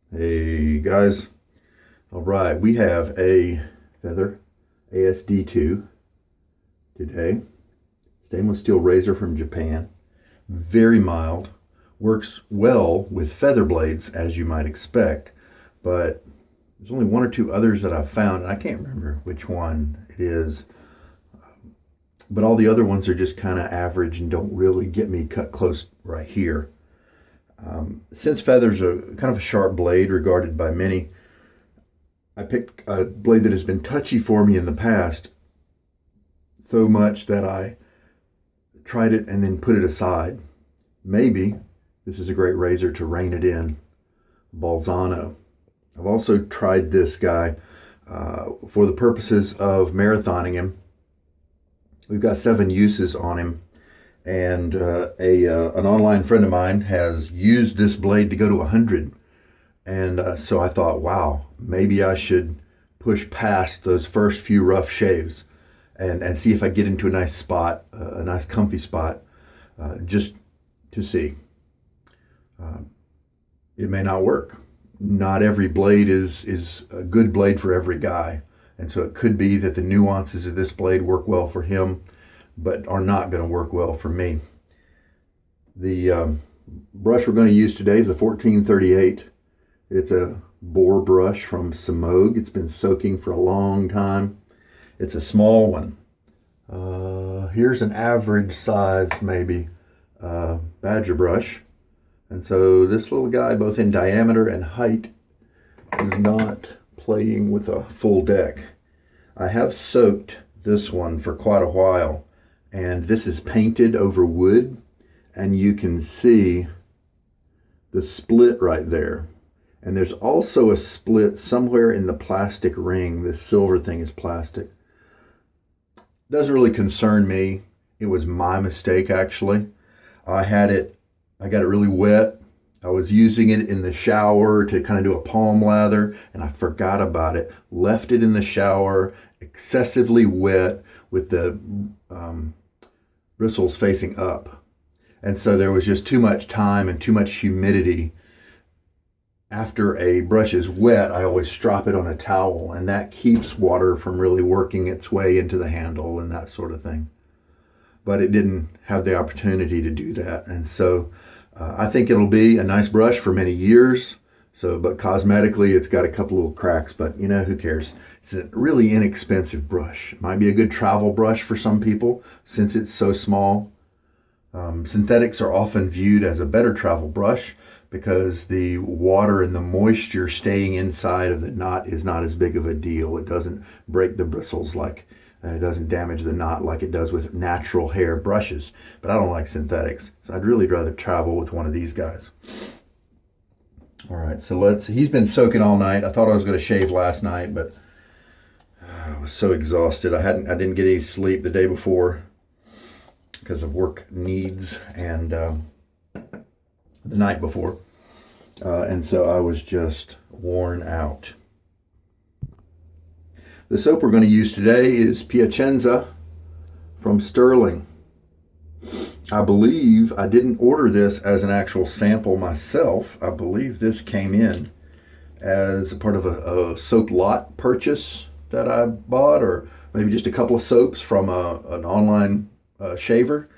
Hey guys, all right, we have a feather AS-D2 today. Stainless steel razor from Japan. Very mild, works well with feather blades as you might expect, but there's only one or two others that I've found, and I can't remember which one it is. But all the other ones are just kind of average and don't really get me cut close right here. Since feather's a kind of a sharp blade regarded by many, I picked a blade that has been touchy for me in the past so much that I tried it and then put it aside. Maybe this is a great razor to rein it in. Bolzano. I've also tried this guy for the purposes of marathoning him. We've got 7 uses on him. And an online friend of mine has used this blade to go to 100. And so I thought, wow, maybe I should push past those first few rough shaves and see if I get into a nice spot, a nice comfy spot, just to see. It may not work. Not every blade is a good blade for every guy. And so it could be that the nuances of this blade work well for him, but are not going to work well for me. The brush we're going to use today is a 1438. It's a Boar brush from Semogue. It's been soaking for a long time. It's a small one. Here's an average size, maybe, badger brush. And so this little guy, both in diameter and height, is not playing with a full deck. I have soaked this one for quite a while. And this is painted over wood, and you can see the split right there. And there's also a split somewhere in the plastic ring. This silver thing is plastic. Doesn't really concern me. It was my mistake, actually. I got it really wet. I was using it in the shower to kind of do a palm lather, and I forgot about it. Left it in the shower, excessively wet, with the bristles facing up. And so there was just too much time and too much humidity. After a brush is wet, I always strop it on a towel, and that keeps water from really working its way into the handle and that sort of thing. But it didn't have the opportunity to do that. And so I think it'll be a nice brush for many years. But cosmetically, it's got a couple little cracks, but who cares? It's a really inexpensive brush. It might be a good travel brush for some people since it's so small. Synthetics are often viewed as a better travel brush because the water and the moisture staying inside of the knot is not as big of a deal. It doesn't break the bristles it doesn't damage the knot like it does with natural hair brushes. But I don't like synthetics, so I'd really rather travel with one of these guys. All right, so he's been soaking all night. I thought I was going to shave last night, but I was so exhausted. I didn't get any sleep the day before because of work needs, and the night before. And so I was just worn out. The soap we're going to use today is Piacenza from Stirling. I believe I didn't order this as an actual sample myself. I believe this came in as a part of a soap lot purchase that I bought, or maybe just a couple of soaps from an online shaver.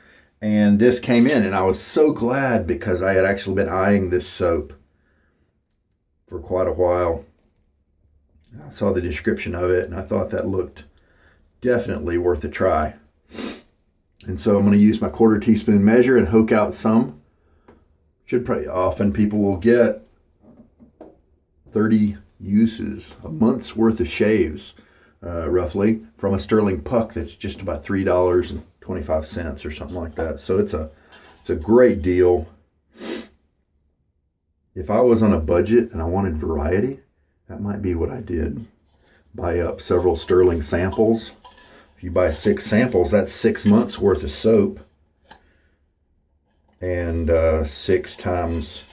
And this came in, and I was so glad because I had actually been eyeing this soap for quite a while. I saw the description of it, and I thought that looked definitely worth a try. And so I'm going to use my 1/4 teaspoon measure and hoke out some. Often people will get 30 uses, a month's worth of shaves, roughly, from a Stirling puck that's just about $3.25 or something like that. So it's a great deal. If I was on a budget and I wanted variety, that might be what I did. Buy up several Stirling samples. If you buy 6 samples, that's 6 months worth of soap. And 6 times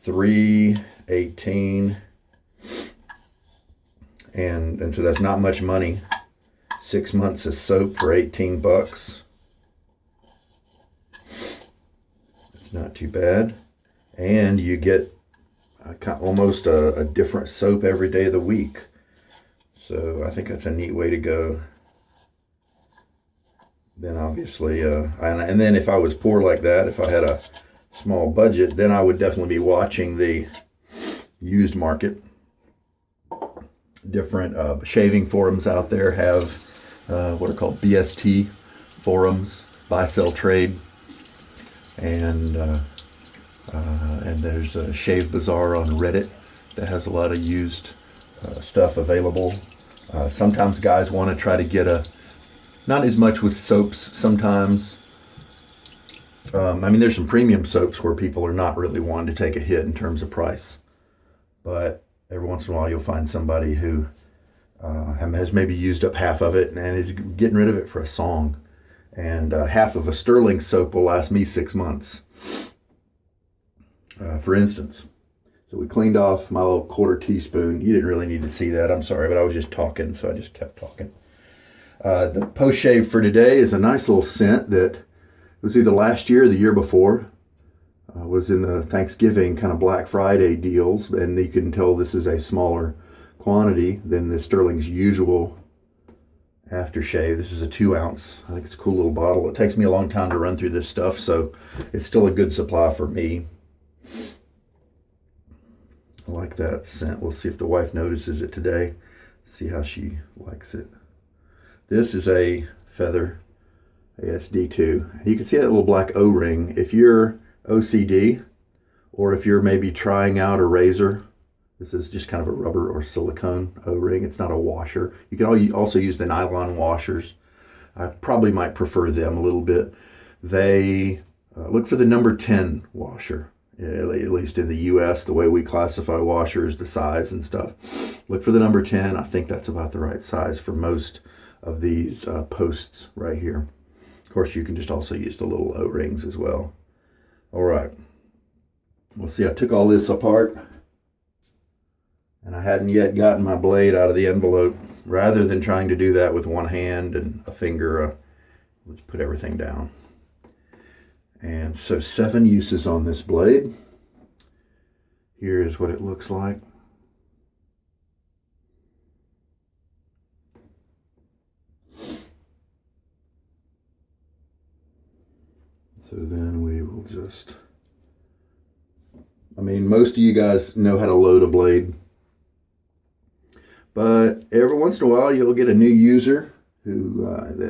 3, 18. And so that's not much money. 6 months of soap for $18. It's not too bad. And you get almost a different soap every day of the week. So I think that's a neat way to go. Then obviously, and then if I was poor like that, if I had a small budget, then I would definitely be watching the used market. Different shaving forums out there have what are called BST forums, buy, sell, trade, and there's a Shave Bazaar on Reddit that has a lot of used stuff available. Sometimes guys want to try to get not as much with soaps sometimes. I mean, there's some premium soaps where people are not really wanting to take a hit in terms of price. But every once in a while you'll find somebody who has maybe used up half of it and is getting rid of it for a song. And half of a Stirling soap will last me 6 months, for instance. So we cleaned off my little 1/4 teaspoon. You didn't really need to see that, I'm sorry, but I was just talking, so I just kept talking. The post-shave for today is a nice little scent that was either last year or the year before. Was in the Thanksgiving kind of Black Friday deals, and you can tell this is a smaller quantity than the Stirling's usual aftershave. This is a 2 ounce. I think it's a cool little bottle. It takes me a long time to run through this stuff, so it's still a good supply for me. I like that scent. We'll see if the wife notices it today. See how she likes it. This is a feather AS-D2. You can see that little black O-ring. If you're OCD, or if you're maybe trying out a razor, this is just kind of a rubber or silicone O-ring. It's not a washer. You can also use the nylon washers. I probably might prefer them a little bit. They look for the number 10 washer, at least in the US, the way we classify washers, the size and stuff. Look for the number 10. I think that's about the right size for most of these posts right here. Of course, you can just also use the little O-rings as well. All right. Well, see, I took all this apart, and I hadn't yet gotten my blade out of the envelope. Rather than trying to do that with one hand and a finger, let's put everything down. And so 7 uses on this blade. Here's what it looks like. So then we will just, I mean, most of you guys know how to load a blade, but every once in a while you'll get a new user who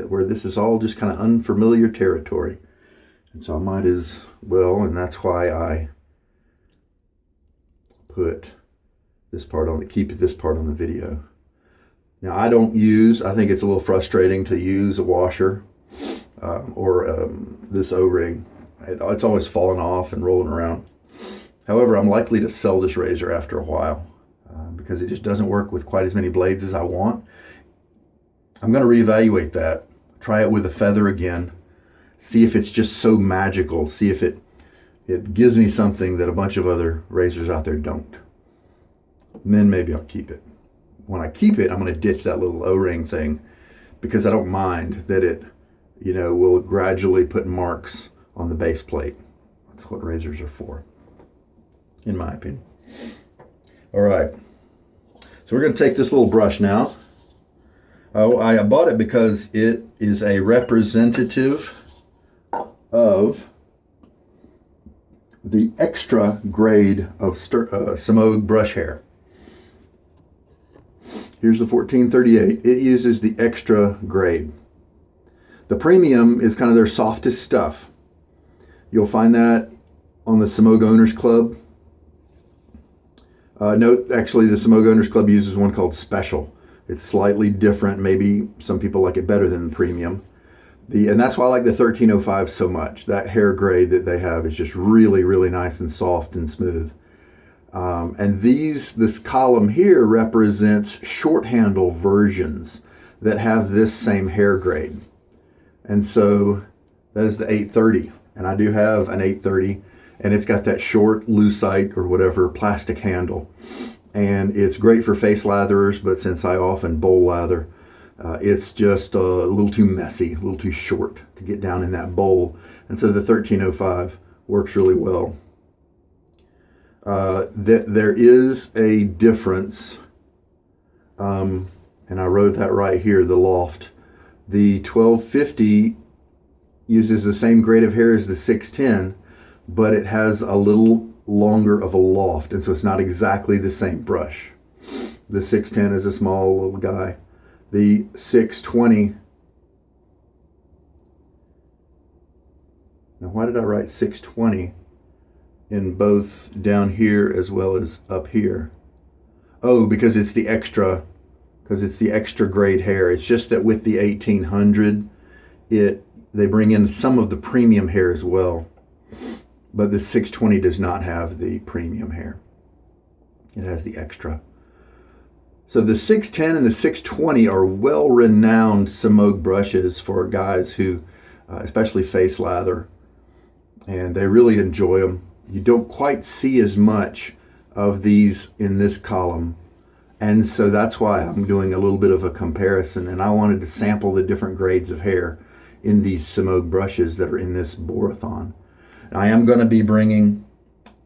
where this is all just kind of unfamiliar territory. And so I might as well, and that's why I put this part on, keep this part on the video. Now I think it's a little frustrating to use a washer or this O-ring. It's always falling off and rolling around. However, I'm likely to sell this razor after a while because it just doesn't work with quite as many blades as I want. I'm going to reevaluate that, try it with a feather again, see if it's just so magical, see if it gives me something that a bunch of other razors out there don't. And then maybe I'll keep it. When I keep it, I'm going to ditch that little O-ring thing because I don't mind that it, will gradually put marks on the base plate. That's what razors are for, in my opinion. All right. So we're going to take this little brush now. I bought it because it is a representative of the extra grade of Semogue brush hair. Here's the 1438. It uses the extra grade. The premium is kind of their softest stuff. You'll find that on the Semogue Owners Club. Note, actually, the Semogue Owners Club uses one called Special. It's slightly different. Maybe some people like it better than the premium. And that's why I like the 1305 so much. That hair grade that they have is just really, really nice and soft and smooth. And this column here represents short handle versions that have this same hair grade. And so that is the 830. And I do have an 830, and it's got that short lucite or whatever plastic handle. And it's great for face latherers, but since I often bowl lather, it's just a little too messy, a little too short to get down in that bowl. And so the 1305 works really well. There is a difference, and I wrote that right here, the loft. The 1250 uses the same grade of hair as the 610, but it has a little longer of a loft, and so it's not exactly the same brush. The 610 is a small little guy. The 620, now why did I write 620 in both down here as well as up here? Oh, because it's the extra grade hair. It's just that with the 1800, they bring in some of the premium hair as well. But the 620 does not have the premium hair. It has the extra. So the 610 and the 620 are well-renowned Semogue brushes for guys who, especially face lather, and they really enjoy them. You don't quite see as much of these in this column, and so that's why I'm doing a little bit of a comparison, and I wanted to sample the different grades of hair in these Semogue brushes that are in this Boarathon. I am going to be bringing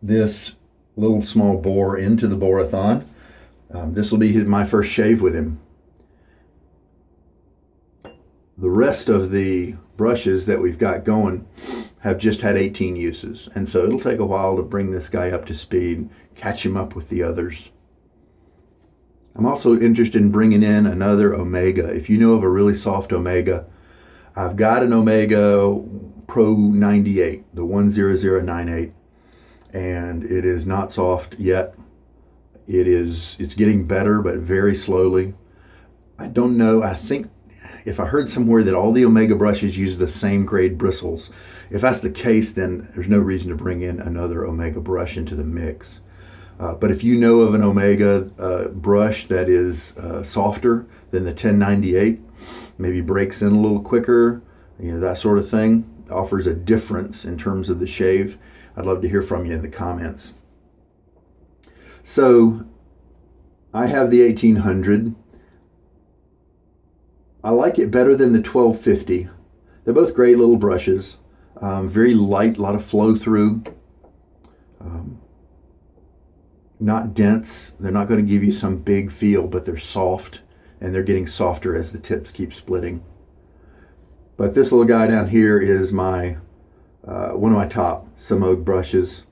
this little small boar into the Boarathon. This will be my first shave with him. The rest of the brushes that we've got going have just had 18 uses, and so it'll take a while to bring this guy up to speed, catch him up with the others. I'm also interested in bringing in another Omega. If you know of a really soft Omega, I've got an Omega Pro 98, the 10098, and it is not soft yet. It's getting better, but very slowly. I don't know. I think if I heard somewhere that all the Omega brushes use the same grade bristles, if that's the case, then there's no reason to bring in another Omega brush into the mix. But if you know of an Omega brush that is softer than the 1098, maybe breaks in a little quicker, that sort of thing, offers a difference in terms of the shave, I'd love to hear from you in the comments. So I have the 1800. I like it better than the 1250. They're both great little brushes. Very light, a lot of flow through. Not dense. They're not going to give you some big feel, but they're soft, and they're getting softer as the tips keep splitting. But this little guy down here is my one of my top Semogue brushes,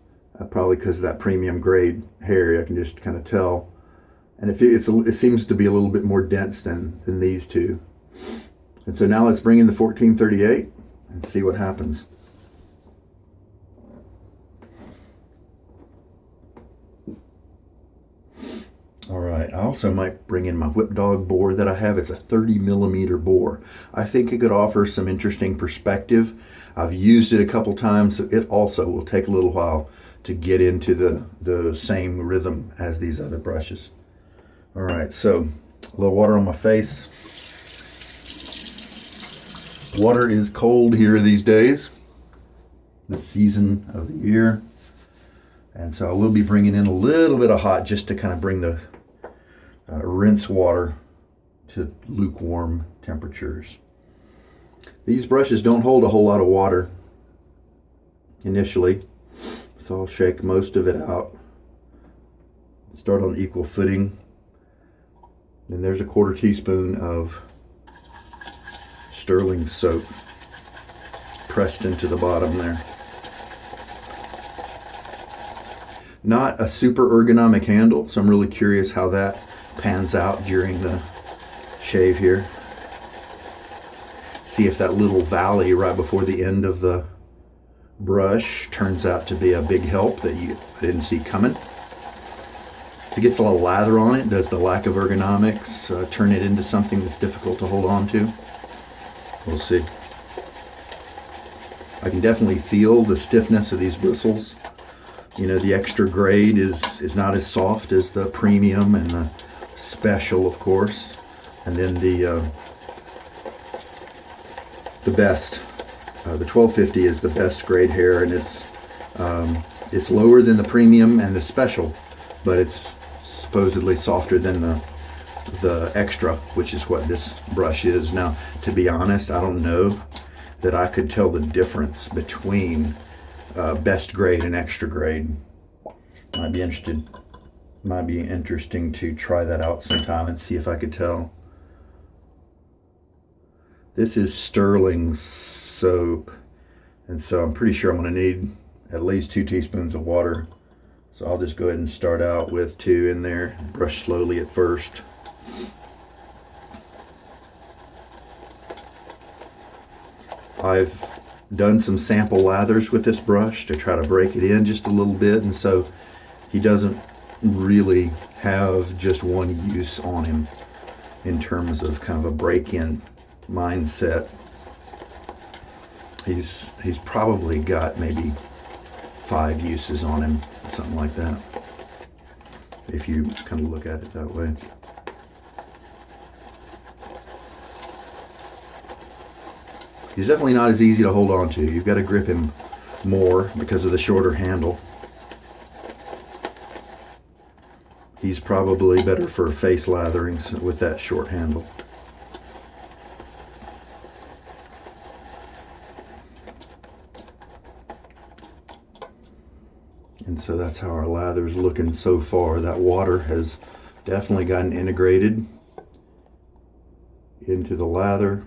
probably because of that premium grade hair. I can just kind of tell, and it seems to be a little bit more dense than these two. And so now let's bring in the 1438 and see what happens. All right, I also might bring in my whip dog boar that I have. It's a 30mm bore. I think it could offer some interesting perspective. I've used it a couple times, so it also will take a little while to get into the same rhythm as these other brushes. All right, so a little water on my face. Water is cold here these days, this season of the year. And so I will be bringing in a little bit of hot just to kind of bring the rinse water to lukewarm temperatures. These brushes don't hold a whole lot of water initially, so I'll shake most of it out. Start on equal footing. Then there's a 1/4 teaspoon of Stirling soap pressed into the bottom there. Not a super ergonomic handle, so I'm really curious how that pans out during the shave here. See if that little valley right before the end of the brush turns out to be a big help that I didn't see coming. If it gets a lot of lather on it, does the lack of ergonomics turn it into something that's difficult to hold on to? We'll see. I can definitely feel the stiffness of these bristles. The extra grade is not as soft as the premium and the special, of course. And then the best, the 1250 is the best grade hair, and it's lower than the premium and the special, but it's supposedly softer than the extra, which is what this brush is. Now, to be honest, I don't know that I could tell the difference between best grade and extra grade. Might be interesting to try that out sometime and see if I could tell. This is Stirling soap, and so I'm pretty sure I'm going to need at least 2 teaspoons of water. So I'll just go ahead and start out with 2 in there. Brush slowly at first. I've done some sample lathers with this brush to try to break it in just a little bit, and so he doesn't really have just one use on him in terms of kind of a break-in mindset. He's probably got maybe 5 uses on him, something like that, if you kind of look at it that way. He's definitely not as easy to hold on to. You've got to grip him more because of the shorter handle. He's probably better for face lathering with that short handle. And so that's how our lather's looking so far. That water has definitely gotten integrated into the lather.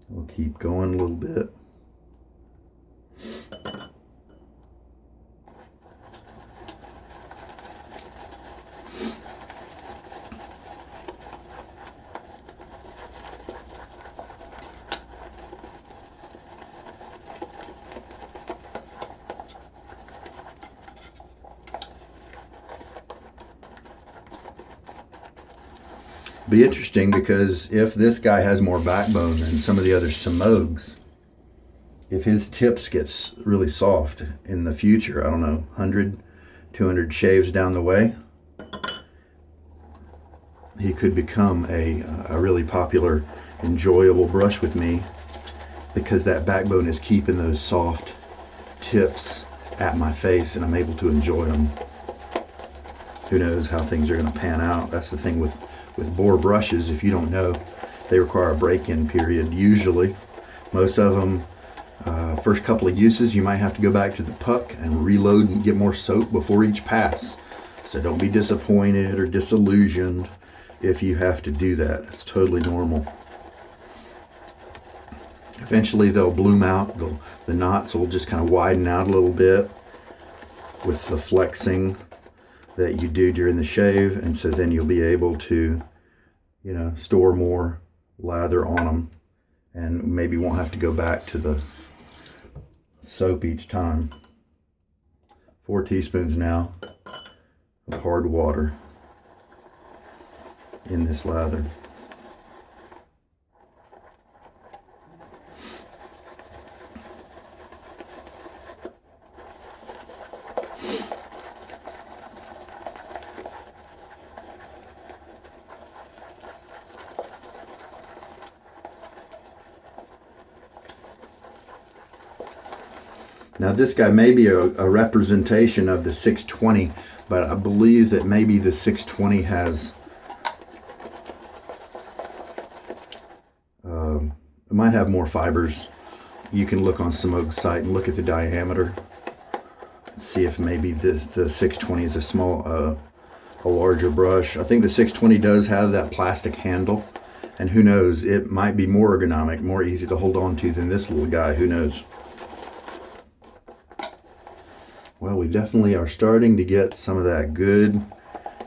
We'll keep going a little bit. Be interesting, because if this guy has more backbone than some of the other Semogues, if his tips gets really soft in the future, I don't know, 100, 200 shaves down the way, he could become a really popular, enjoyable brush with me, because that backbone is keeping those soft tips at my face and I'm able to enjoy them. Who knows how things are going to pan out. That's the thing with Boar brushes. If you don't know, they require a break-in period usually. Most of them, first couple of uses, you might have to go back to the puck and reload and get more soap before each pass. So don't be disappointed or disillusioned if you have to do that. It's totally normal. Eventually they'll bloom out. The knots will just kind of widen out a little bit with the flexing that you do during the shave, and so then you'll be able to, you know, store more lather on them and maybe won't have to go back to the soap each time. 4 teaspoons now of hard water in this lather. Now this guy may be a representation of the 620, but I believe that maybe the 620 has, it might have more fibers. You can look on Semogue's site and look at the diameter, see if maybe the 620 is a larger brush. I think the 620 does have that plastic handle, and who knows, it might be more ergonomic, more easy to hold on to than this little guy, who knows. Well, we definitely are starting to get some of that good,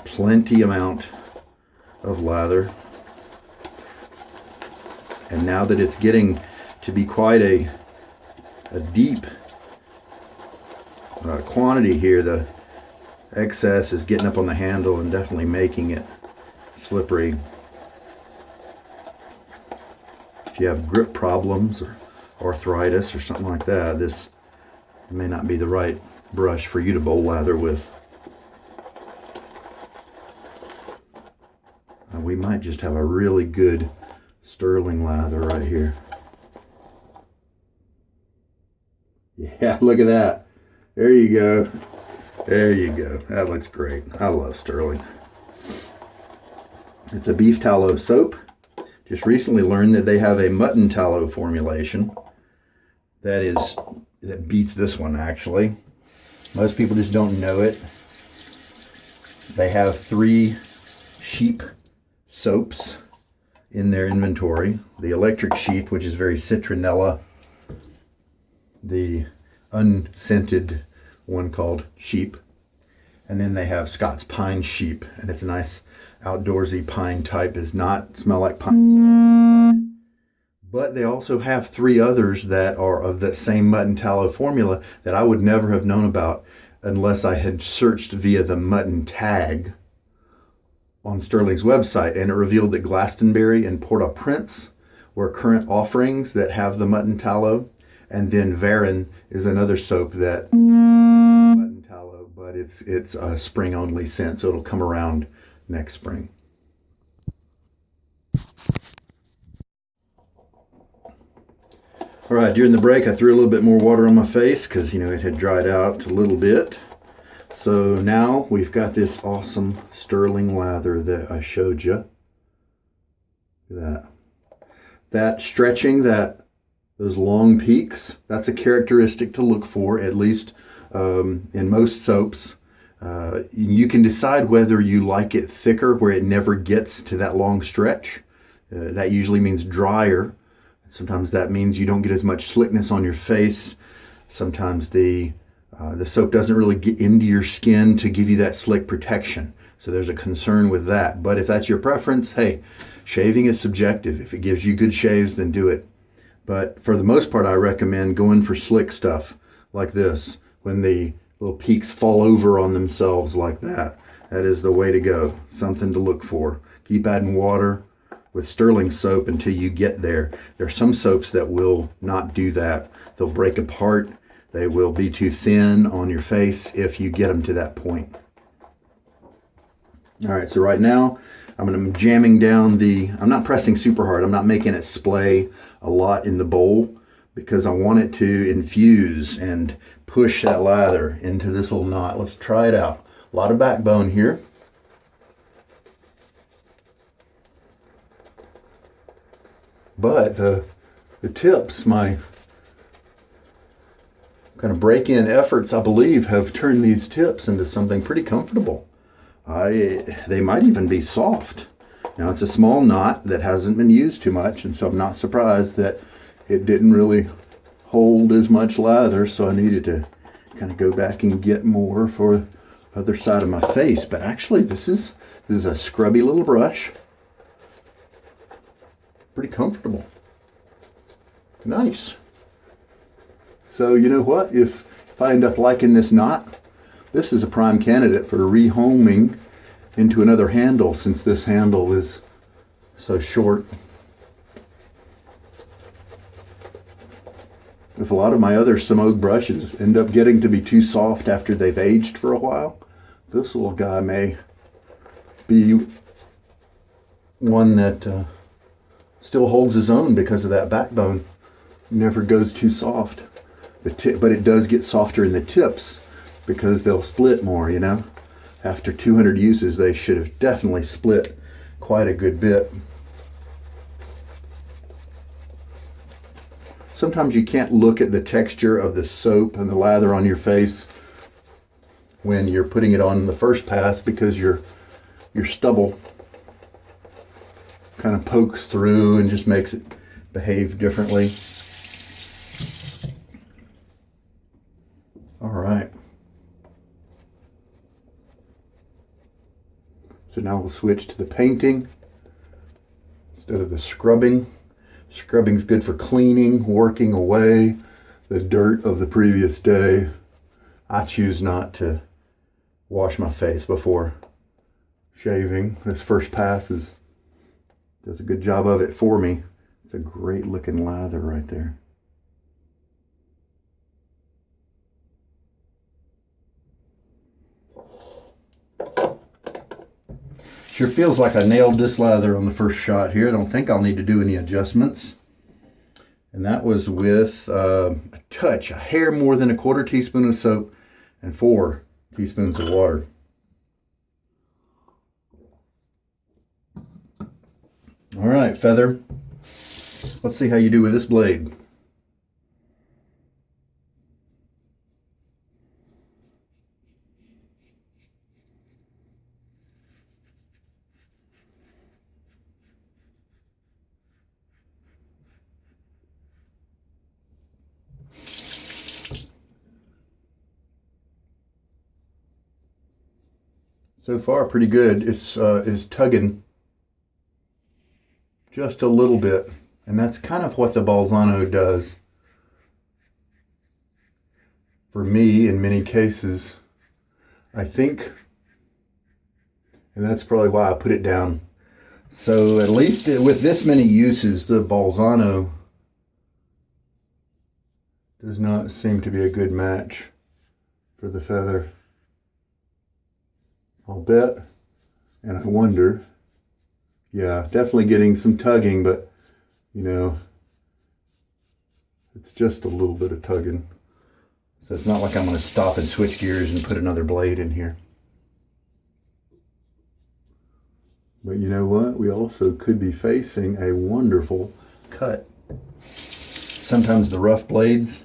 plenty amount of lather. And now that it's getting to be quite a deep quantity here, the excess is getting up on the handle and definitely making it slippery. If you have grip problems or arthritis or something like that, this may not be the right brush for you to bowl lather with. We might just have a really good Stirling lather right here. Yeah, look at that. There you go. There you go. That looks great. I love Stirling. It's a beef tallow soap. Just recently learned that they have a mutton tallow formulation that beats this one actually. Most people just don't know it. They have 3 sheep soaps in their inventory. The electric sheep, which is very citronella. The unscented one called sheep. And then they have Scott's pine sheep, and it's a nice outdoorsy pine type. Does not smell like pine. But they also have 3 others that are of that same mutton tallow formula that I would never have known about unless I had searched via the mutton tag on Stirling's website, and it revealed that Glastonbury and Port-au-Prince were current offerings that have the mutton tallow, and then Varon is another soap that mutton tallow, but it's a spring only scent, so it'll come around next spring. All right, during the break I threw a little bit more water on my face because it had dried out a little bit. So now we've got this awesome sterling lather that I showed you. Look at that stretching, those long peaks, that's a characteristic to look for, at least in most soaps. You can decide whether you like it thicker where it never gets to that long stretch. That usually means drier. Sometimes that means you don't get as much slickness on your face. Sometimes the soap doesn't really get into your skin to give you that slick protection. So there's a concern with that. But if that's your preference, hey, shaving is subjective. If it gives you good shaves, then do it. But for the most part, I recommend going for slick stuff like this. When the little peaks fall over on themselves like that, that is the way to go. Something to look for. Keep adding water with Stirling soap until you get there. There are some soaps that will not do that. They'll break apart. They will be too thin on your face if you get them to that point. All right, so right now I'm jamming down I'm not pressing super hard. I'm not making it splay a lot in the bowl because I want it to infuse and push that lather into this little knot. Let's try it out. A lot of backbone here. But the tips, my kind of break-in efforts, I believe, have turned these tips into something pretty comfortable. They might even be soft. Now, it's a small knot that hasn't been used too much, and so I'm not surprised that it didn't really hold as much lather, so I needed to kind of go back and get more for the other side of my face. But actually, this is a scrubby little brush. Pretty comfortable. Nice. So you know what? If I end up liking this knot, this is a prime candidate for rehoming into another handle, since this handle is so short. If a lot of my other Semogue brushes end up getting to be too soft after they've aged for a while, this little guy may be one that still holds his own because of that backbone. Never goes too soft. But it does get softer in the tips because they'll split more, After 200 uses, they should have definitely split quite a good bit. Sometimes you can't look at the texture of the soap and the lather on your face when you're putting it on the first pass because your stubble kind of pokes through and just makes it behave differently. All right. So now we'll switch to the painting instead of the scrubbing. Scrubbing's good for cleaning, working away the dirt of the previous day. I choose not to wash my face before shaving. This first pass does a good job of it for me. It's a great looking lather right there. Sure feels like I nailed this lather on the first shot here. I don't think I'll need to do any adjustments. And that was with a hair more than a quarter teaspoon of soap and 4 teaspoons of water. All right, feather. Let's see how you do with this blade. So far, pretty good. It's tugging just a little bit, and that's kind of what the Bolzano does for me in many cases, I think, and that's probably why I put it down. So at least with this many uses, the Bolzano does not seem to be a good match for the feather. I'll bet, and I wonder, yeah, definitely getting some tugging, but you know, it's just a little bit of tugging. So it's not like I'm going to stop and switch gears and put another blade in here. But you know what? We also could be facing a wonderful cut. Sometimes the rough blades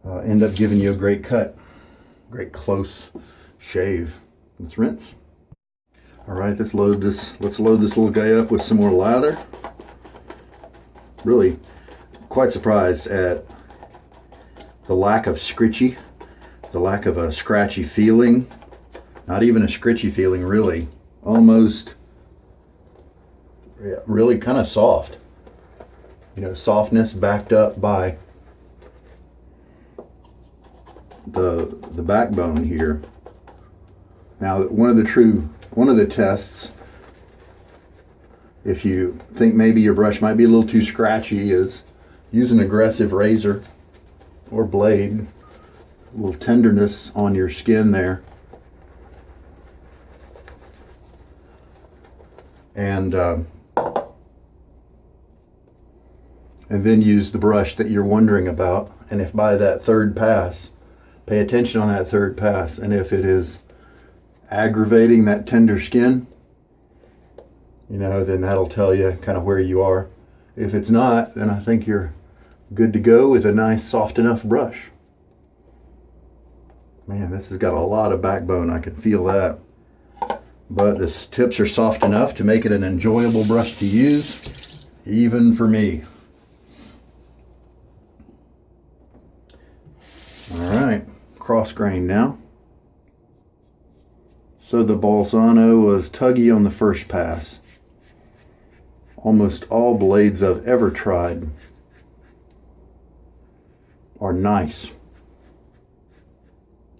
end up giving you a great cut, great close shave. Let's rinse. All right, let's load this little guy up with some more lather. Really quite surprised at the lack of scritchy, the lack of a scratchy feeling. Not even a scritchy feeling, really. Almost, really kind of soft. You know, softness backed up by the backbone here. Now, one of the tests, if you think maybe your brush might be a little too scratchy, is use an aggressive razor or blade, a little tenderness on your skin there, and then use the brush that you're wondering about. And if by that third pass, pay attention on that third pass, and if it is aggravating that tender skin, you know, then that'll tell you kind of where you are. If it's not, then I think you're good to go with a nice soft enough brush. Man, this has got a lot of backbone, I can feel that. But the tips are soft enough to make it an enjoyable brush to use, even for me. All right, cross grain now. So the Bolzano was tuggy on the first pass. Almost all blades I've ever tried are nice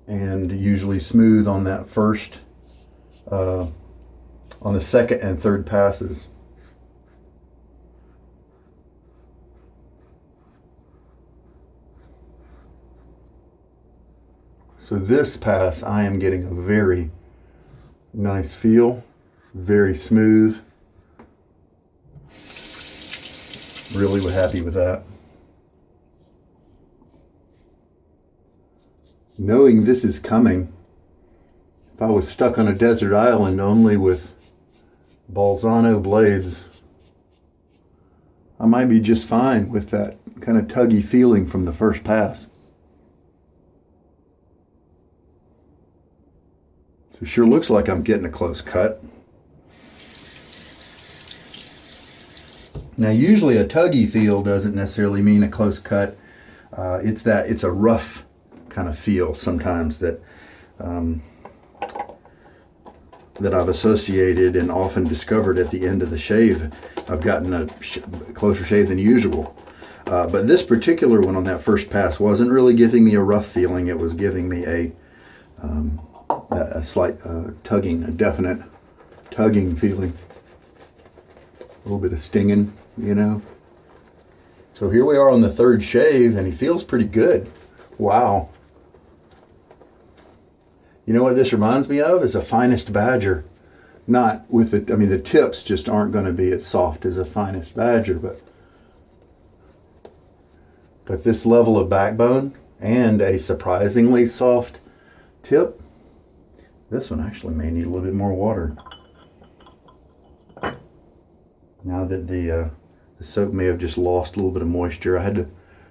and usually smooth on that first, on the second and third passes. So this pass, I am getting a very nice feel, very smooth. Really happy with that. Knowing this is coming, if I was stuck on a desert island only with Bolzano blades, I might be just fine with that kind of tuggy feeling from the first pass. So it sure looks like I'm getting a close cut. Now usually a tuggy feel doesn't necessarily mean a close cut. It's a rough kind of feel sometimes that I've associated and often discovered at the end of the shave. I've gotten a closer shave than usual. But this particular one on that first pass wasn't really giving me a rough feeling. It was giving me a slight tugging, a definite tugging feeling. A little bit of stinging, you know. So here we are on the third shave, and he feels pretty good. Wow. You know what this reminds me of? Is a finest badger. Not with the, I mean, the tips just aren't going to be as soft as a finest badger, but this level of backbone and a surprisingly soft tip. This one actually may need a little bit more water. Now that the soap may have just lost a little bit of moisture, I had to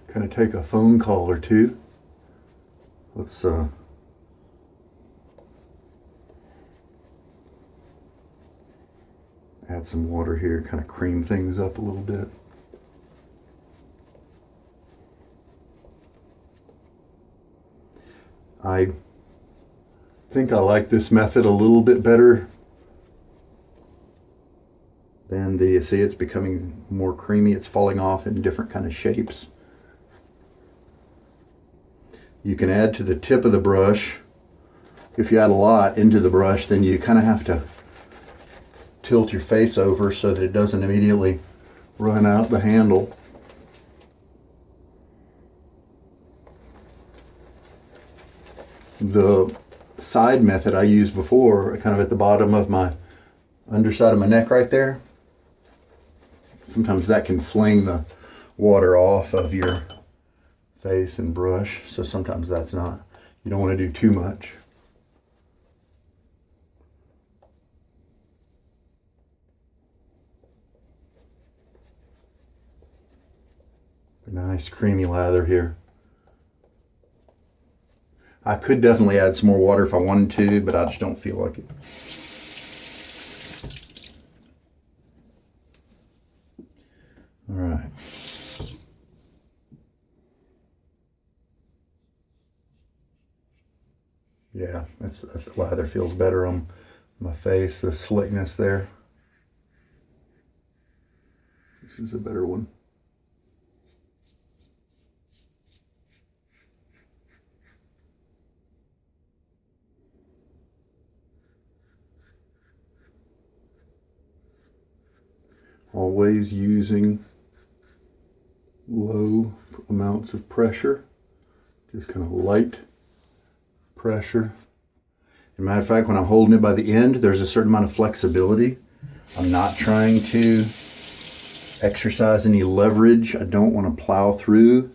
kind of take a phone call or two. Let's add some water here, kind of cream things up a little bit. think I like this method a little bit better than the, see, it's becoming more creamy. It's falling off in different kind of shapes. You can add to the tip of the brush. If you add a lot into the brush, then you kind of have to tilt your face over so that it doesn't immediately run out the handle. The side method I used before, kind of at the bottom of my underside of my neck right there, sometimes that can fling the water off of your face and brush, so sometimes that's not, you don't want to do too much. A nice creamy lather here. I could definitely add some more water if I wanted to, but I just don't feel like it. All right. Yeah, that lather feels better on my face, the slickness there. This is a better one. Always using low amounts of pressure, just kind of light pressure. As a matter of fact, when I'm holding it by the end, there's a certain amount of flexibility. I'm not trying to exercise any leverage. I don't want to plow through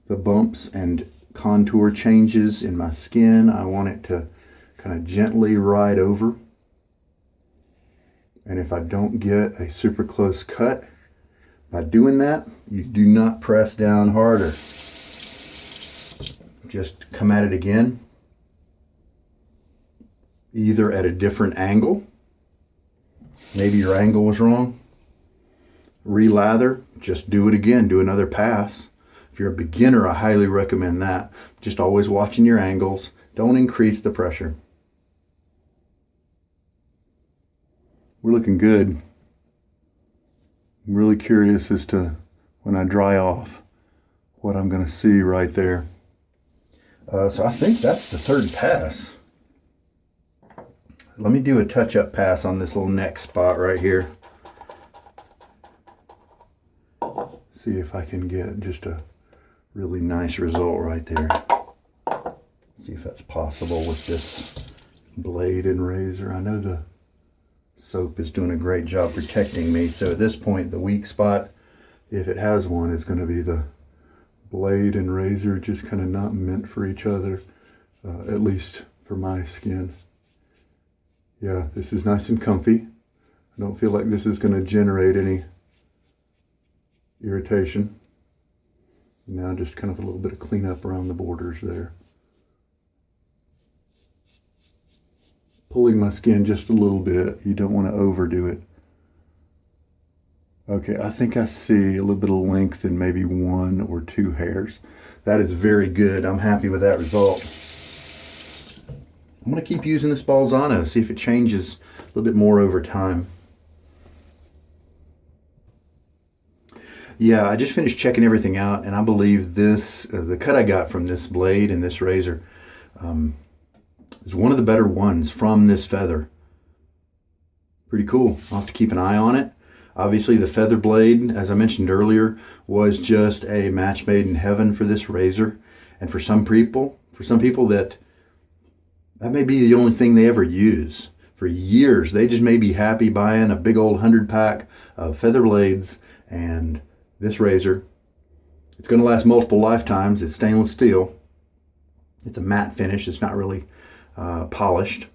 the bumps and contour changes in my skin. I want it to kind of gently ride over. And if I don't get a super close cut, by doing that, you do not press down harder. Just come at it again, either at a different angle. Maybe your angle was wrong. Relather, just do it again, do another pass. If you're a beginner, I highly recommend that. Just always watching your angles. Don't increase the pressure. We're looking good. I'm really curious as to when I dry off what I'm going to see right there. So I think that's the third pass. Let me do a touch-up pass on this little neck spot right here. See if I can get just a really nice result right there. See if that's possible with this blade and razor. I know the soap is doing a great job protecting me, so at this point the weak spot, if it has one, is going to be the blade and razor, just kind of not meant for each other, at least for my skin. Yeah, this is nice and comfy. I don't feel like this is going to generate any irritation. Now just kind of a little bit of cleanup around the borders there. Pulling my skin just a little bit. You don't want to overdo it. Okay, I think I see a little bit of length in maybe 1 or 2 hairs. That is very good. I'm happy with that result. I'm going to keep using this Bolzano, see if it changes a little bit more over time. Yeah, I just finished checking everything out, and I believe this, the cut I got from this blade and this razor, is one of the better ones from this feather. Pretty cool. I'll have to keep an eye on it. Obviously the feather blade, as I mentioned earlier, was just a match made in heaven for this razor. And for some people that may be the only thing they ever use. For years, they just may be happy buying a big old 100-pack of feather blades and this razor. It's going to last multiple lifetimes. It's stainless steel. It's a matte finish. It's not really polished.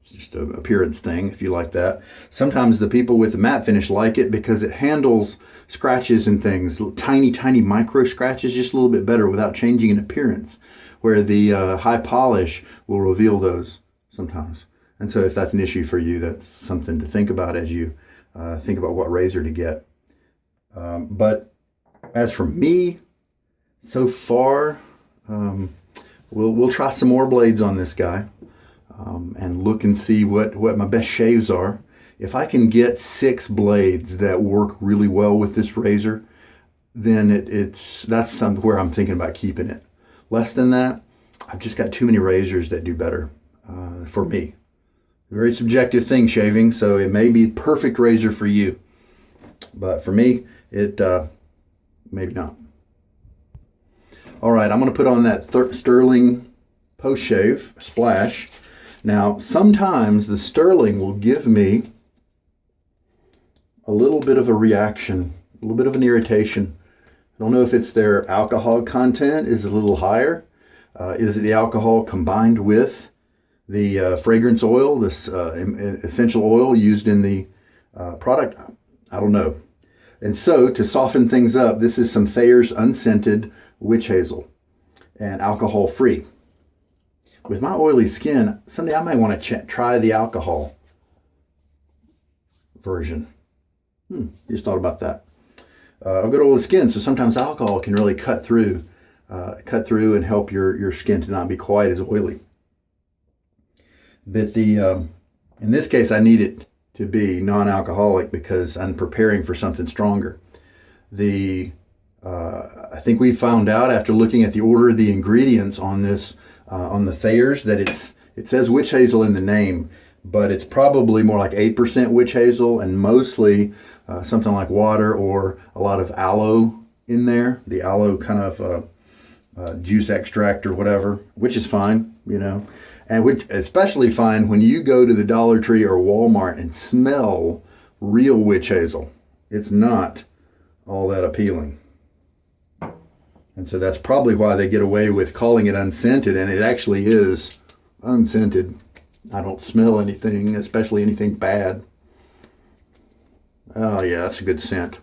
It's just an appearance thing, if you like that. Sometimes the people with the matte finish like it because it handles scratches and things, tiny micro scratches, just a little bit better without changing in appearance, where the high polish will reveal those sometimes. And so if that's an issue for you, that's something to think about as you think about what razor to get. But as for me, so far, we'll try some more blades on this guy, and look and see what my best shaves are. If I can get 6 blades that work really well with this razor, then that's somewhere I'm thinking about keeping it. Less than that, I've just got too many razors that do better for me. Very subjective thing, shaving, so it may be perfect razor for you, but for me, it maybe not. All right, I'm going to put on that Stirling post-shave splash. Now, sometimes the Stirling will give me a little bit of a reaction, a little bit of an irritation. I don't know if it's their alcohol content is a little higher. Is it the alcohol combined with the fragrance oil, this essential oil used in the product? I don't know. And so, to soften things up, this is some Thayer's Unscented Witch Hazel and alcohol free. With my oily skin, someday I might want to try the alcohol version. Just thought about that. I've got oily skin, so sometimes alcohol can really cut through and help your skin to not be quite as oily. But in this case, I need it to be non-alcoholic because I'm preparing for something stronger. I think we found out after looking at the order of the ingredients on this, on the Thayer's, that it says witch hazel in the name, but it's probably more like 8% witch hazel and mostly something like water or a lot of aloe in there. The aloe kind of juice extract or whatever, which is fine, you know. And which especially fine when you go to the Dollar Tree or Walmart and smell real witch hazel. It's not all that appealing. And so that's probably why they get away with calling it unscented, and it actually is unscented. I don't smell anything, especially anything bad. Oh yeah, that's a good scent.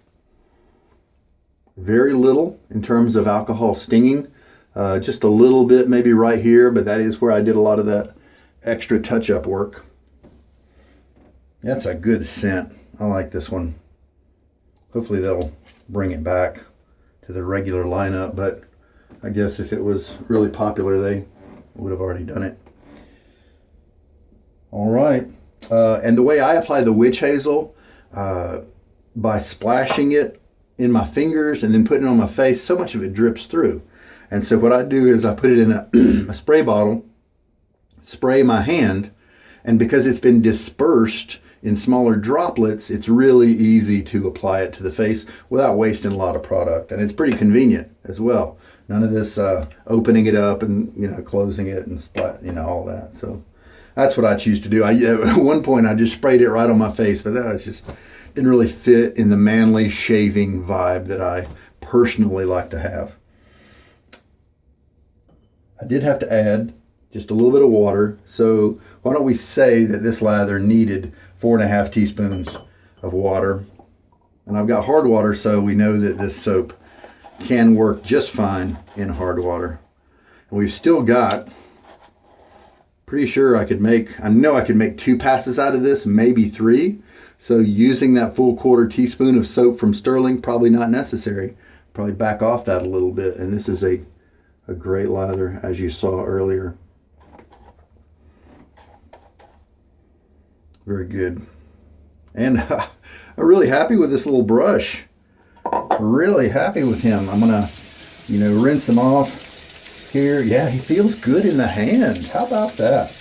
Very little in terms of alcohol stinging. Just a little bit maybe right here, but that is where I did a lot of that extra touch-up work. That's a good scent. I like this one. Hopefully they'll bring it back to the regular lineup, but I guess if it was really popular, they would have already done it. All right. And the way I apply the witch hazel, by splashing it in my fingers and then putting it on my face, so much of it drips through. And so what I do is I put it in a spray bottle, spray my hand, and because it's been dispersed in smaller droplets, it's really easy to apply it to the face without wasting a lot of product. And it's pretty convenient as well. None of this opening it up and, you know, closing it and splat, you know, all that. So that's what I choose to do. At one point I just sprayed it right on my face, but that was just didn't really fit in the manly shaving vibe that I personally like to have. I did have to add just a little bit of water. So why don't we say that this lather needed 4.5 teaspoons of water. And I've got hard water, so we know that this soap can work just fine in hard water. And we've still got, pretty sure I know I could make 2 passes out of this, maybe 3. So using that full 1/4 teaspoon of soap from Stirling, probably not necessary. Probably back off that a little bit. And this is a great lather, as you saw earlier. Very good. And I'm really happy with this little brush. Really happy with him. I'm gonna, rinse him off here. Yeah, he feels good in the hand. How about that?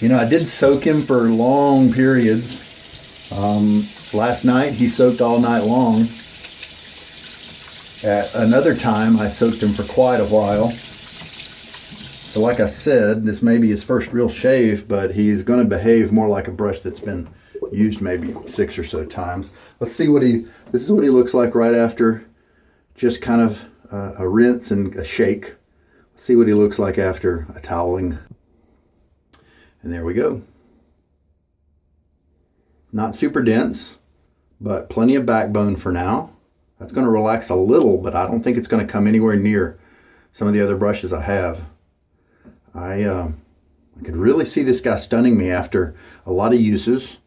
I did soak him for long periods. Last night he soaked all night long. At another time I soaked him for quite a while. So like I said, this may be his first real shave, but he's going to behave more like a brush that's been used maybe 6 or so times. Let's see this is what he looks like right after just kind of a rinse and a shake. Let's see what he looks like after a toweling. And there we go. Not super dense, but plenty of backbone for now. That's going to relax a little, but I don't think it's going to come anywhere near some of the other brushes I have. I could really see this guy stunning me after a lot of uses.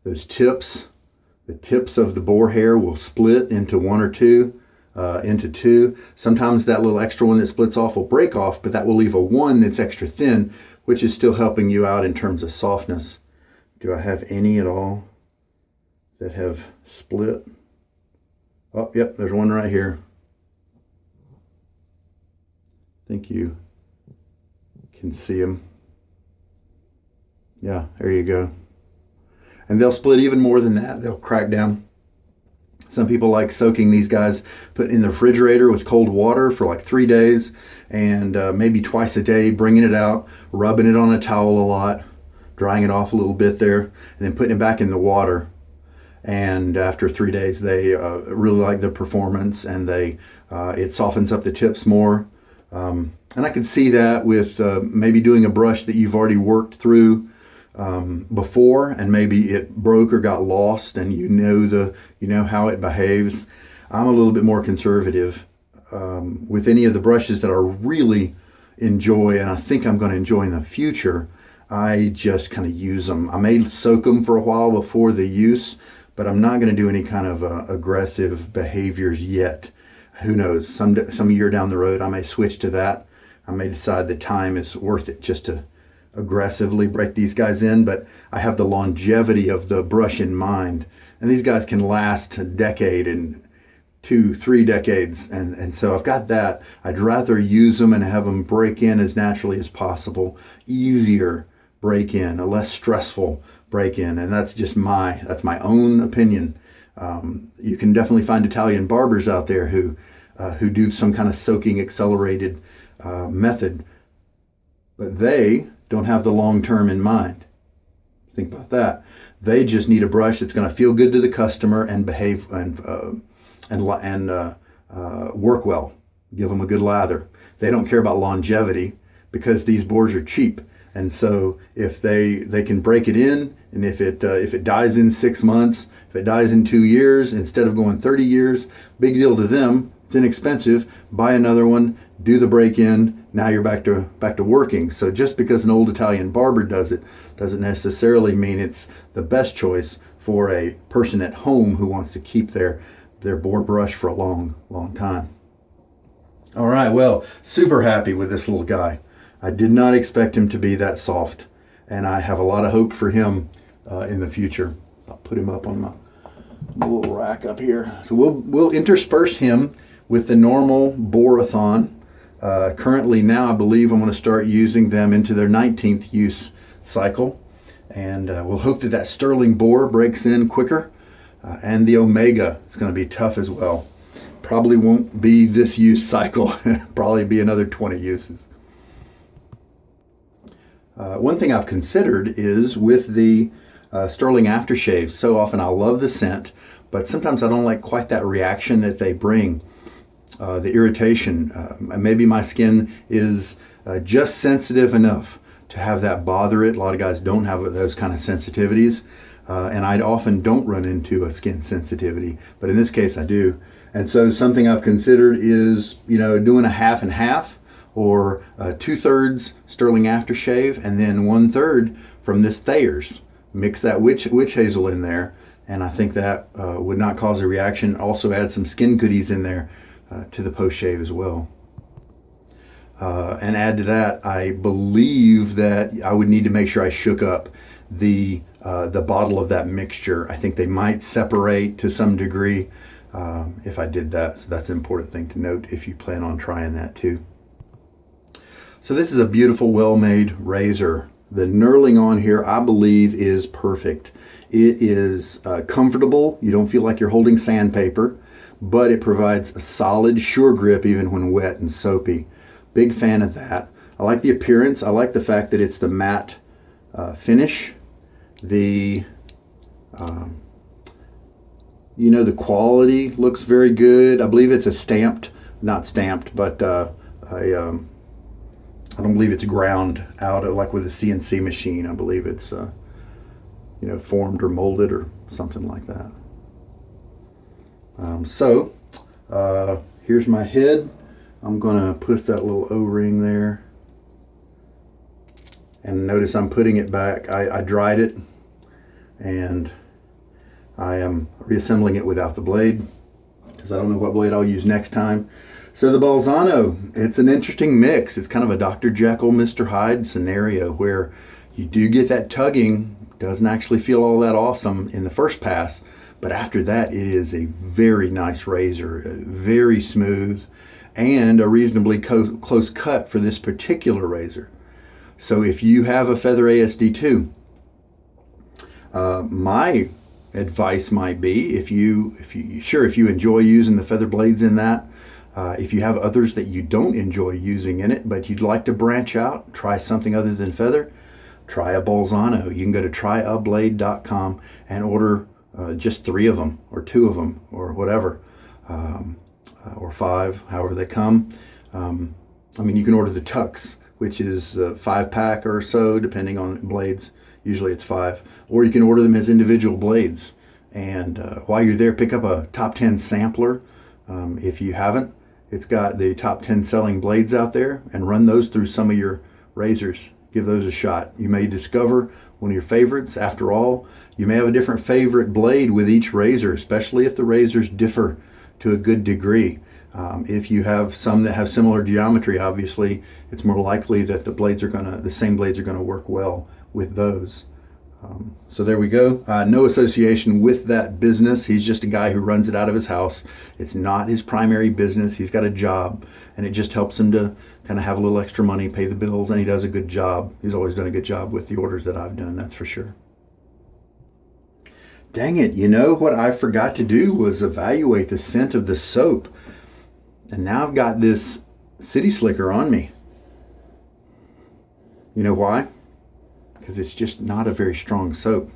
Those tips, the tips of the boar hair will split into 1 or 2 into two. Sometimes that little extra one that splits off will break off, but that will leave a one that's extra thin, which is still helping you out in terms of softness. Do I have any at all that have split? Oh, yep, there's one right here. I think you can see them. Yeah, there you go. And they'll split even more than that. They'll crack down. Some people like soaking these guys, put in the refrigerator with cold water for like 3 days, and maybe twice a day, bringing it out, rubbing it on a towel a lot, drying it off a little bit there, and then putting it back in the water. And after 3 days, they really like the performance, and it softens up the tips more. And I can see that with maybe doing a brush that you've already worked through before, and maybe it broke or got lost, and you know how it behaves. I'm a little bit more conservative with any of the brushes that I really enjoy, and I think I'm going to enjoy in the future. I just kind of use them. I may soak them for a while before the use, but I'm not going to do any kind of aggressive behaviors yet. Who knows? Some year down the road, I may switch to that. I may decide the time is worth it just to aggressively break these guys in, but I have the longevity of the brush in mind, and these guys can last a decade and 2-3 decades, and so I've got that. I'd rather use them and have them break in as naturally as possible. Easier break in, a less stressful break in, and that's my own opinion. You can definitely find Italian barbers out there who do some kind of soaking accelerated method, but they don't have the long term in mind. Think about that. They just need a brush that's going to feel good to the customer and behave and work well. Give them a good lather. They don't care about longevity because these boars are cheap. And so if they can break it in, and if it dies in 6 months, if it dies in 2 years, instead of going 30 years, big deal to them. It's inexpensive. Buy another one, do the break in. Now you're back to working. So just because an old Italian barber does it doesn't necessarily mean it's the best choice for a person at home who wants to keep their boar brush for a long time. All right, well, super happy with this little guy. I did not expect him to be that soft, and I have a lot of hope for him in the future. I'll put him up on my little rack up here. So we'll intersperse him with the normal Boarathon. Currently now, I believe I'm going to start using them into their 19th use cycle, and we'll hope that Sterling Boar breaks in quicker, and the Omega is going to be tough as well. Probably won't be this use cycle. Probably be another 20 uses. One thing I've considered is with the Sterling aftershave. So often I love the scent, but sometimes I don't like quite that reaction that they bring. The irritation. Maybe my skin is just sensitive enough to have that bother it. A lot of guys don't have those kind of sensitivities, and I often don't run into a skin sensitivity, but in this case I do. And so something I've considered is, doing a half and half, or 2/3 Sterling aftershave and then 1/3 from this Thayer's. Mix that witch hazel in there, and I think that would not cause a reaction. Also add some skin goodies in there to the post shave as well. And add to that, I believe that I would need to make sure I shook up the bottle of that mixture. I think they might separate to some degree if I did that. So that's an important thing to note if you plan on trying that too. So this is a beautiful, well-made razor. The knurling on here, I believe, is perfect. It is comfortable. You don't feel like you're holding sandpaper, but it provides a solid, sure grip even when wet and soapy. Big fan of that. I like the appearance. I like the fact that it's the matte finish. The the quality looks very good. I believe it's not stamped, but I don't believe it's ground out like with a CNC machine. I believe it's formed or molded or something like that. So here's my head. I'm gonna put that little O-ring there, and notice I'm putting it back. I dried it, and I am reassembling it without the blade because I don't know what blade I'll use next time. So the Bolzano, it's an interesting mix. It's kind of a Dr. Jekyll, Mr. Hyde scenario where you do get that tugging. Doesn't actually feel all that awesome in the first pass, but after that it is a very nice razor, very smooth, and a reasonably close cut for this particular razor. So if you have a Feather AS-D2, my advice might be, if you enjoy using the feather blades in that, if you have others that you don't enjoy using in it, but you'd like to branch out, try something other than feather, try a Bolzano. You can go to tryablade.com and order just 3 of them, or 2 of them, or whatever, or 5, however they come. I mean, you can order the tucks, which is a 5-pack or so, depending on blades. Usually it's 5. Or you can order them as individual blades. And while you're there, pick up a top 10 sampler. If you haven't, it's got the top 10 selling blades out there, and run those through some of your razors. Give those a shot. You may discover one of your favorites. After all, you may have a different favorite blade with each razor, especially if the razors differ to a good degree. If you have some that have similar geometry, obviously, it's more likely that the same blades are gonna work well with those. So there we go. No association with that business. He's just a guy who runs it out of his house. It's not his primary business. He's got a job, and it just helps him to kind of have a little extra money, pay the bills, and he does a good job. He's always done a good job with the orders that I've done, that's for sure. Dang it, you know what I forgot to do was evaluate the scent of the soap. And now I've got this City Slicker on me. You know why? Because it's just not a very strong soap.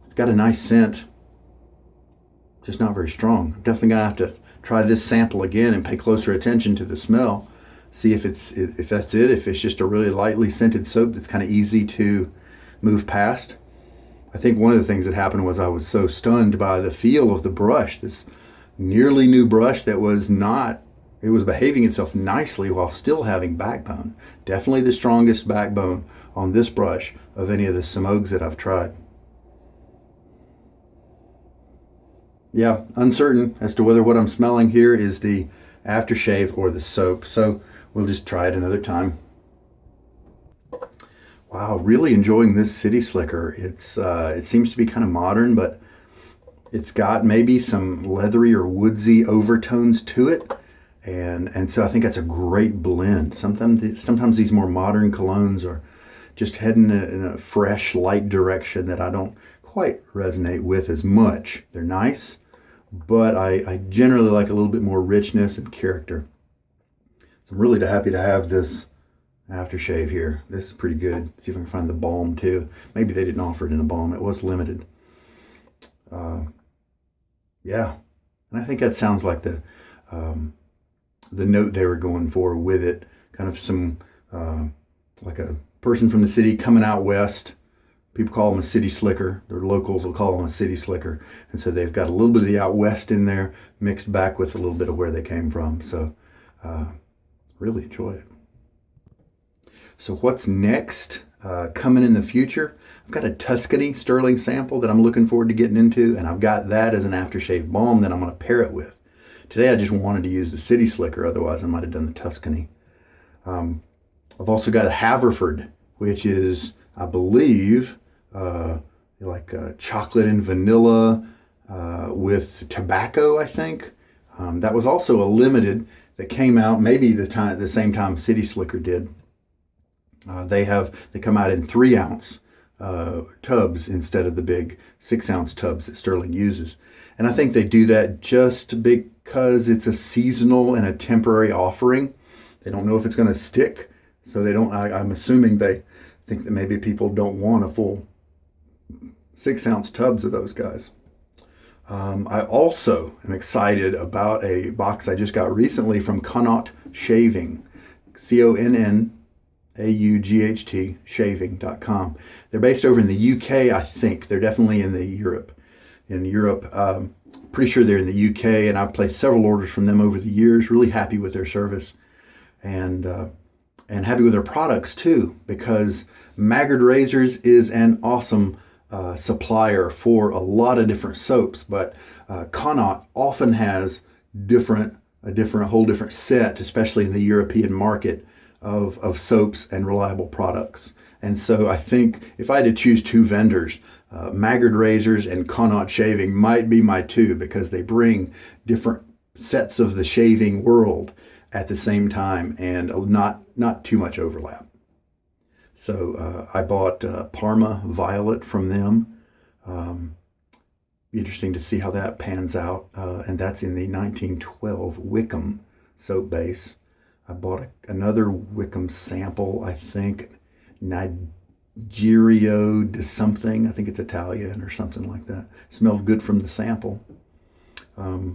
It's got a nice scent, just not very strong. I'm definitely gonna have to try this sample again and pay closer attention to the smell. See if that's it, if it's just a really lightly scented soap that's kind of easy to move past. I think one of the things that happened was I was so stunned by the feel of the brush, this nearly new brush that was behaving itself nicely while still having backbone. Definitely the strongest backbone on this brush of any of the Semogues that I've tried. Yeah, uncertain as to whether what I'm smelling here is the aftershave or the soap, so we'll just try it another time. Wow, really enjoying this City Slicker. It seems to be kind of modern, but it's got maybe some leathery or woodsy overtones to it. And so I think that's a great blend. Sometimes these more modern colognes are just heading in a fresh, light direction that I don't quite resonate with as much. They're nice, but I generally like a little bit more richness and character. So I'm really happy to have this aftershave here. This is pretty good. See if I can find the balm too. Maybe they didn't offer it in a balm. It was limited. Yeah, and I think that sounds like the note they were going for with it. Kind of some, like a person from the city coming out west. People call them a city slicker. Their locals will call them a city slicker. And so they've got a little bit of the out west in there mixed back with a little bit of where they came from. So really enjoy it. So what's next coming in the future? I've got a Tuscany Stirling sample that I'm looking forward to getting into, and I've got that as an aftershave balm that I'm going to pair it with. Today I just wanted to use the City Slicker, otherwise I might have done the Tuscany. I've also got a Haverford, which is, I believe, like chocolate and vanilla with tobacco, I think. That was also a limited that came out maybe the same time City Slicker did. They come out in 3-ounce tubs instead of the big 6-ounce tubs that Stirling uses. And I think they do that just because it's a seasonal and a temporary offering. They don't know if it's going to stick. So they don't, I'm assuming they think that maybe people don't want a full 6-ounce tubs of those guys. I also am excited about a box I just got recently from Connaught Shaving, CONNAUGHT shaving.com. They're based over in the UK, I think. They're definitely in Europe. Pretty sure they're in the UK, and I've placed several orders from them over the years. Really happy with their service, and happy with their products too, because Maggard Razors is an awesome supplier for a lot of different soaps, but Connaught often has a whole different set, especially in the European market, of soaps and reliable products. And so I think if I had to choose two vendors, Maggard Razors and Connaught Shaving might be my two, because they bring different sets of the shaving world at the same time, and not too much overlap. So I bought Parma Violet from them. Be interesting to see how that pans out. And that's in the 1912 Wickham soap base. I bought another Wickham sample, I think, Nigerio de something. I think it's Italian or something like that. Smelled good from the sample. I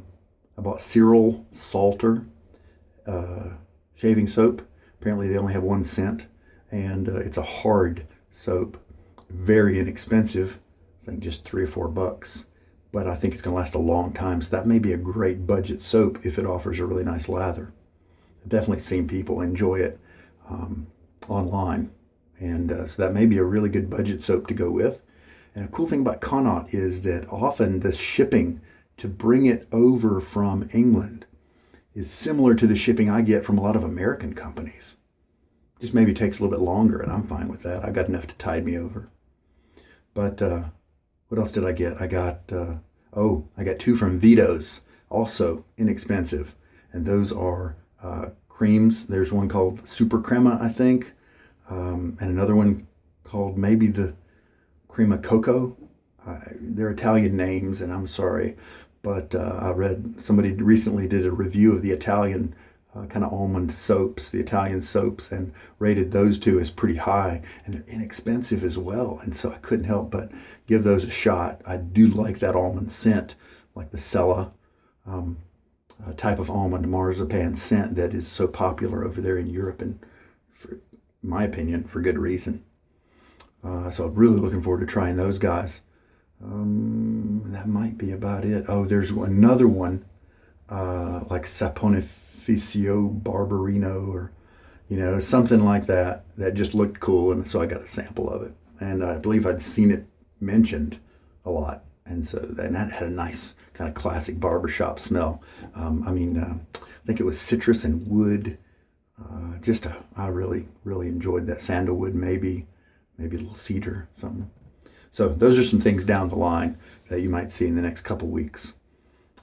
bought Cyril Salter shaving soap. Apparently they only have one scent, and it's a hard soap, very inexpensive. I think just $3 or $4, but I think it's going to last a long time. So that may be a great budget soap if it offers a really nice lather. I've definitely seen people enjoy it online, and so that may be a really good budget soap to go with. And a cool thing about Connaught is that often the shipping to bring it over from England is similar to the shipping I get from a lot of American companies. Just maybe takes a little bit longer, and I'm fine with that. I got enough to tide me over. But what else did I get? I got two from Vito's, also inexpensive. And those are creams. There's one called Super Crema, I think, and another one called maybe the Crema Coco. They're Italian names, and I'm sorry. But I read somebody recently did a review of the Italian kind of almond soaps, the Italian soaps, and rated those two as pretty high, and they're inexpensive as well. And so I couldn't help but give those a shot. I do like that almond scent, like the Sella type of almond marzipan scent that is so popular over there in Europe, and for in my opinion, for good reason. So I'm really looking forward to trying those guys. That might be about it. Oh, there's another one, like Saponificio Barbarino, or something like that just looked cool, and so I got a sample of it, and I believe I'd seen it mentioned a lot, and that had a nice kind of classic barbershop smell. I think it was citrus and wood. I really enjoyed that. Sandalwood, maybe a little cedar, something. So those are some things down the line that you might see in the next couple weeks.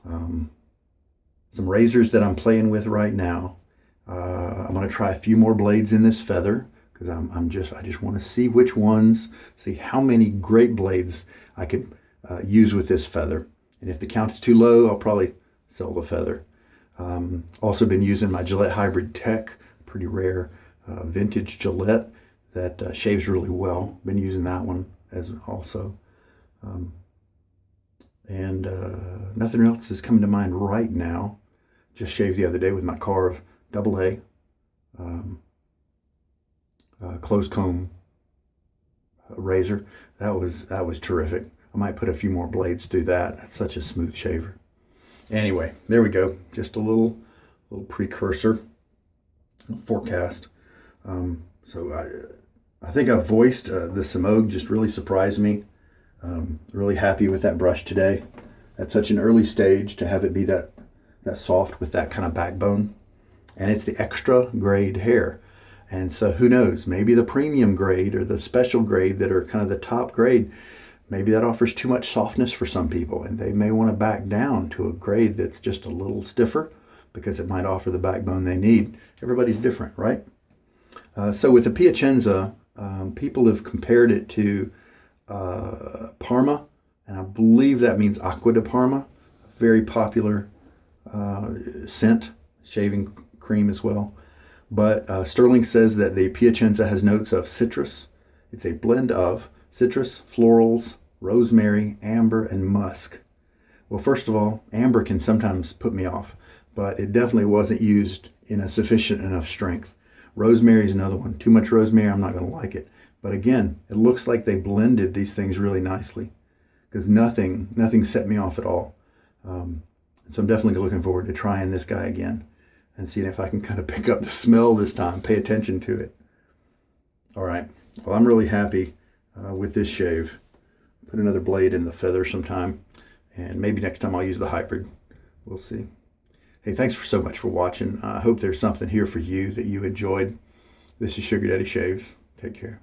Some razors that I'm playing with right now. I'm going to try a few more blades in this feather, because I just want to see which ones, see how many great blades I can use with this feather. And if the count is too low, I'll probably sell the feather. Also been using my Gillette Hybrid Tech, pretty rare vintage Gillette that shaves really well. Been using that one as also. Nothing else is coming to mind right now. Just shaved the other day with my Carve AA closed comb razor. That was terrific. I might put a few more blades through that. That's such a smooth shaver. Anyway, there we go. Just a little precursor, forecast. So I think I voiced the Semogue just really surprised me. Really happy with that brush today. At such an early stage to have it be that soft with that kind of backbone. And it's the extra grade hair. And so who knows, maybe the premium grade or the special grade that are kind of the top grade, maybe that offers too much softness for some people, and they may want to back down to a grade that's just a little stiffer because it might offer the backbone they need. Everybody's different, right? So with the Piacenza, people have compared it to Parma, and I believe that means Acqua di Parma, very popular scent, shaving cream as well. But Stirling says that the Piacenza has notes of citrus. It's a blend of citrus, florals, rosemary, amber, and musk. Well, first of all, amber can sometimes put me off, but it definitely wasn't used in a sufficient enough strength. Rosemary is another one. Too much rosemary, I'm not going to like it. But again, it looks like they blended these things really nicely, because nothing set me off at all. So I'm definitely looking forward to trying this guy again and seeing if I can kind of pick up the smell this time, pay attention to it. All right. Well, I'm really happy with this shave. put another blade in the feather sometime, and maybe next time I'll use the hybrid. We'll see. Hey, thanks so much for watching. I hope there's something here for you that you enjoyed. This is Sugar Daddy Shaves. Take care.